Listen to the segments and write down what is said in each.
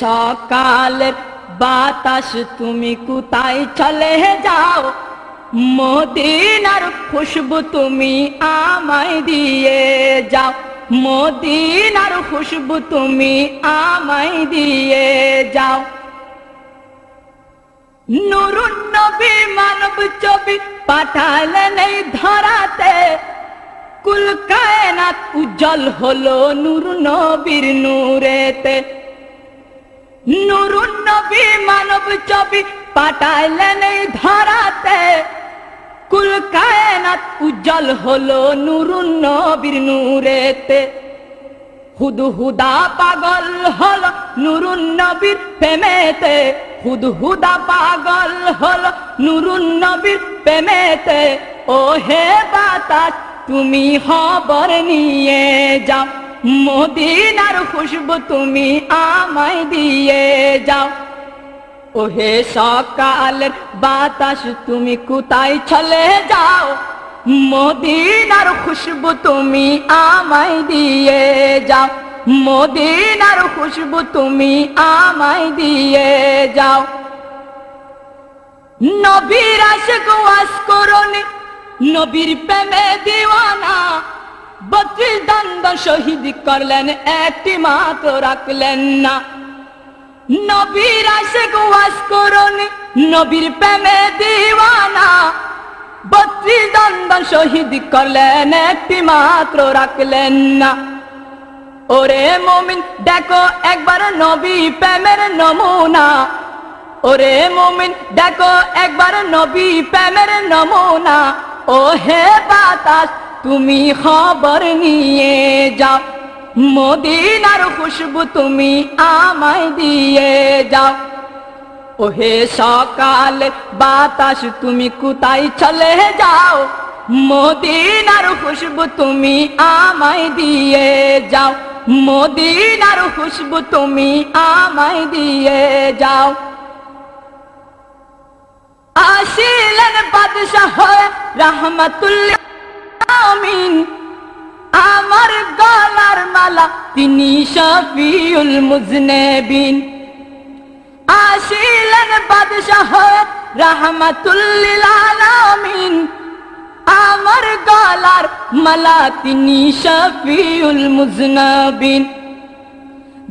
সকালের বাতাস তুমি কোথায় চলে যাও, মদিনার খুশবু তুমি আমায় দিয়ে যাও, মদিনার খুশবু তুমি আমায় দিয়ে যাও। নূরুন নবী মানব ছবি পাঠালেন এই ধরাতে, কুল কায়নাত উজ্জ্বল হলো নূর নবীর নূরেতে। নূরুন নবী মানব ছবি পাঠালেন এই ধরাতে, কুল কায়নাত উজ্জ্বল হলো নূরুন নবীর নূরেতে। হুদহুদা পাগল হলো নূরুন নবীর প্রেমেতে, হুদহুদা পাগল হলো নূরুন নবীর প্রেমেতে। ও হে বাতাস তুমি খবর নিয়ে যাও, মদিনার খুশবু তুমি আমায় দিয়ে যাও। ও হে সকালের বাতাস তুমি কোথায় চলে যাও, মদিনার খুশবু তুমি আমায় দিয়ে যাও, মদিনার খুশবু তুমি আমায় দিয়ে যাও। নবীর আশিক ওয়াস করনি, নবীর প্রেমে দিওয়ানা, 32 দন্দ শহীদ করলেন একটি মাত্র রাখলেন না। নবীর আশিক ওয়াস করনি, নবীর প্রেমে দিওয়ানা, 32 দন্দ শহীদ করলেন একটি মাত্র রাখলেন না। ওরে মুমিন দেখো একবার নবী প্রেমের নমুনা, ওরে মুমিন দেখো একবার নবী প্রেমের নমুনা। ও হে বাতাস তুমি খবর নিয়ে যাও, মদিনার খুশবু তুমি আমায় দিয়ে যাও। ও হে সকালে বাতাস তুমি কোথায় চলে যাও, মদিনার খুশবু তুমি আমায় দিয়ে যাও, মদিনার খুশবু তুমি আমায় দিয়ে যাও। আসিলেন বাদশাহ হয়ে রাহমাতুল আমিন, আমার গলার মালা তিনি শফিউল মুজনিবিন। আসিলেন বাদশাহ হয়ে রাহমাতুল আলামিন, আমার গলার মালা তিনি শফিউল মুজনিবিন।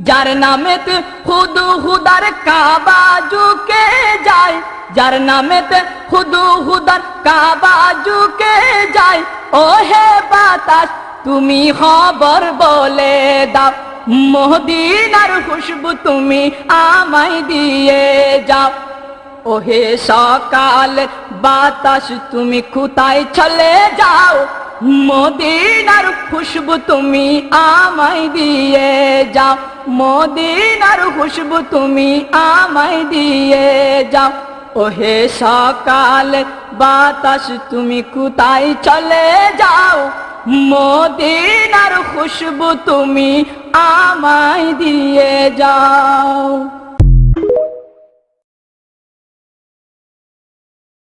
যার নামেতে হুদহুদার কাবা ঝুঁকে যায়, যার নামেতে হুদহুদার কাবা ঝুঁকে যায়। ও হে বাতাস তুমি খবর বলে দাও, মদিনার খুশবু তুমি আমায় দিয়ে যাও। ও হে সকালের বাতাস তুমি কোথায় চলে যাও, মদিনার খুশবু তুমি আমায় দিয়ে যাও, মদিনার খুশবু তুমি আমায় দিয়ে যাও। ও হে সকালের বাতাস তুমি কোথায় চলে যাও, মদিনার খুশবু তুমি আমায় দিয়ে যাও।